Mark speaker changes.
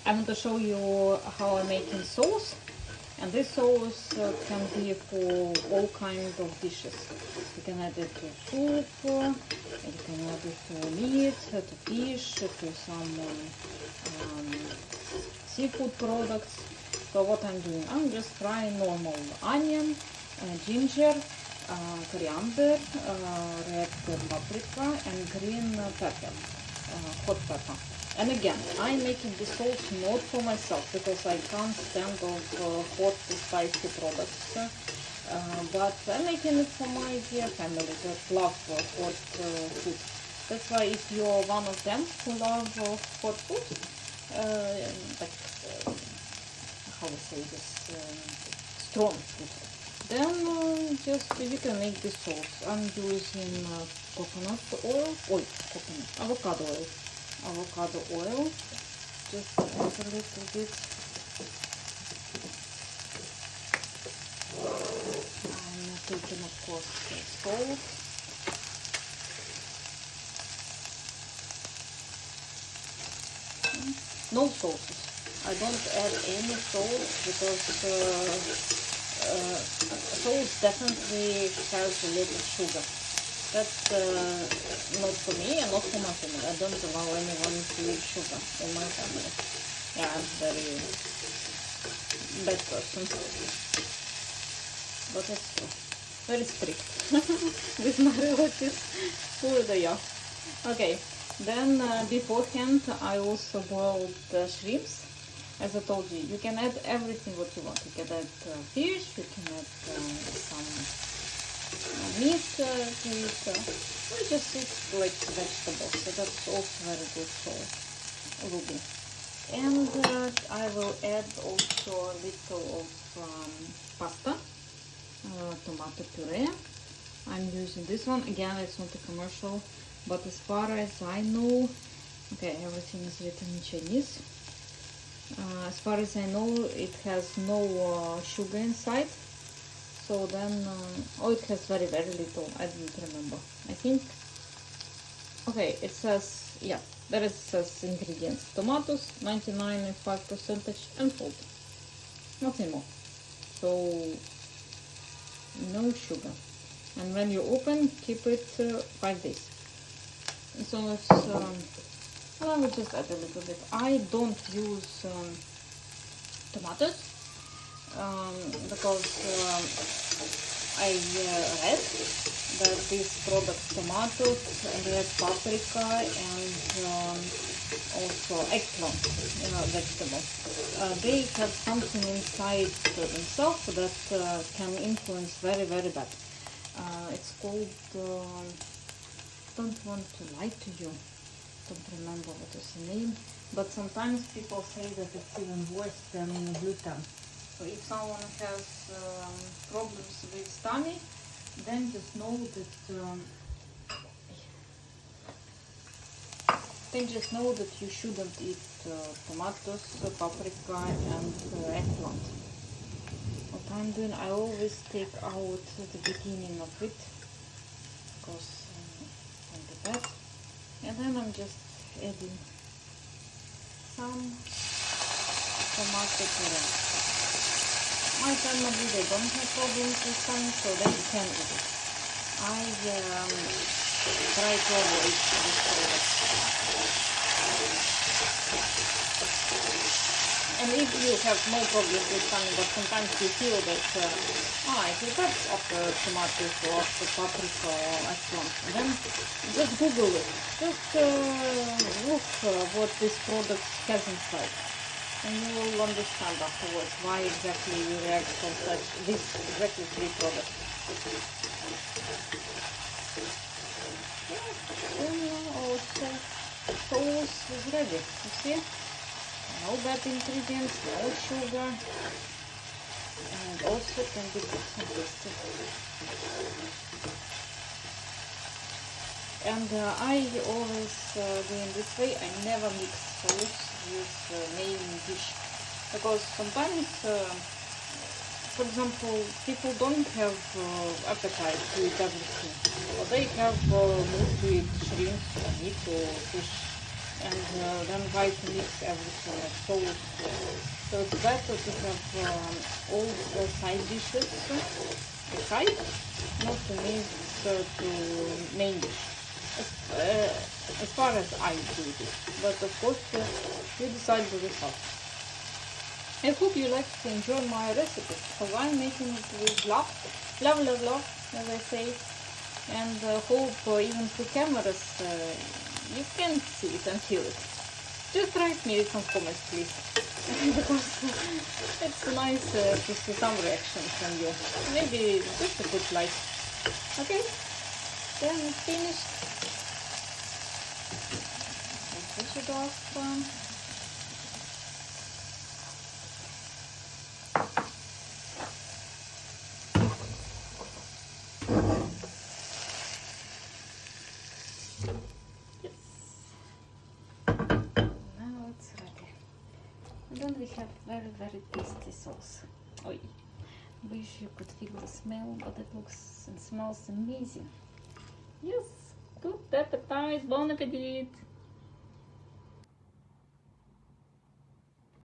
Speaker 1: I'm going to show you how I'm making sauce. And this sauce can be for all kinds of dishes. You can add it to soup, you can add it to meat, to fish, to some seafood products. So what I'm doing, I'm just frying normal onion, ginger, coriander, red paprika, and green pepper, hot pepper. And again, I'm making this sauce not for myself because I can't stand of hot spicy products, but I'm making it for my dear family that love hot food. That's why if you're one of them who love hot food, like how to say this, strong food, then just you can make this sauce. I'm using coconut oil, avocado oil, just add a little bit. I'm taking, of course, salt. No sauces. I don't add any sauce because sauce definitely has a lot of sugar. That's not for me and not for my family. I don't allow anyone to eat sugar in my family. Yeah, I'm very bad person. But it's true. Very strict with my relatives who they are. Okay, then beforehand I also boiled the shrimps. As I told you, you can add everything what you want. You can add fish, you can add some meat to it, or just eat like vegetables. So that's also very good sauce, will be. And I will add also a little of pasta, tomato puree. I'm using this one. Again, it's not a commercial, but as far as I know, okay, everything is written in Chinese. As far as I know, it has no sugar inside. So then, oh, it has very, very little. I didn't remember. I think, okay, it says, yeah, there it says ingredients. Tomatoes, 99.5%, and salt. Nothing more. So, no sugar. And when you open, keep it 5 days. So it's, well, I will just add a little bit. I don't use tomatoes because I read that these products, tomatoes, red paprika, and also eggplant, vegetable, they have something inside themselves that can influence very, very bad. It's called, don't want to lie to you, don't remember what is the name, but sometimes people say that it's even worse than gluten. So if someone has problems with stomach, then just know that you shouldn't eat tomatoes, paprika, and eggplant. What I'm doing, I always take out the beginning of it because from the back, and then I'm just adding some tomato puree. My family, they don't have problems with stomach, so they can eat it. I try to avoid this product. And if you have no problems with stomach, but sometimes you feel that I feel bad after tomatoes or after paprika or eggplant, then just Google it. Just look what this product has inside. And you will understand afterwards why exactly you react from such this exactly 3 products. Yeah, our sauce is ready. You see? No bad ingredients, no sugar, and also can be good and tasty. And I always do in this way. I never mix sauce with main dish, because sometimes, for example, people don't have appetite to eat everything, or they have mood to eat shrimp or meat or fish. and then Vitamix everything at toast. So it's better to have all the side dishes aside, not to mix to main dish. As far as I do it, but of course you decide for yourself. I hope you like to enjoy my recipes, because I'm making it with love, as I say, and hope even through cameras you can see it and feel it. Just write me some comments, please, because it's nice to see some reaction from you. Maybe just a good like. Okay, then it's finished. Let's switch it off. Then we have very tasty sauce. Oi, wish you could feel the smell, but it looks and smells amazing. Yes, good appetite, bon appetit!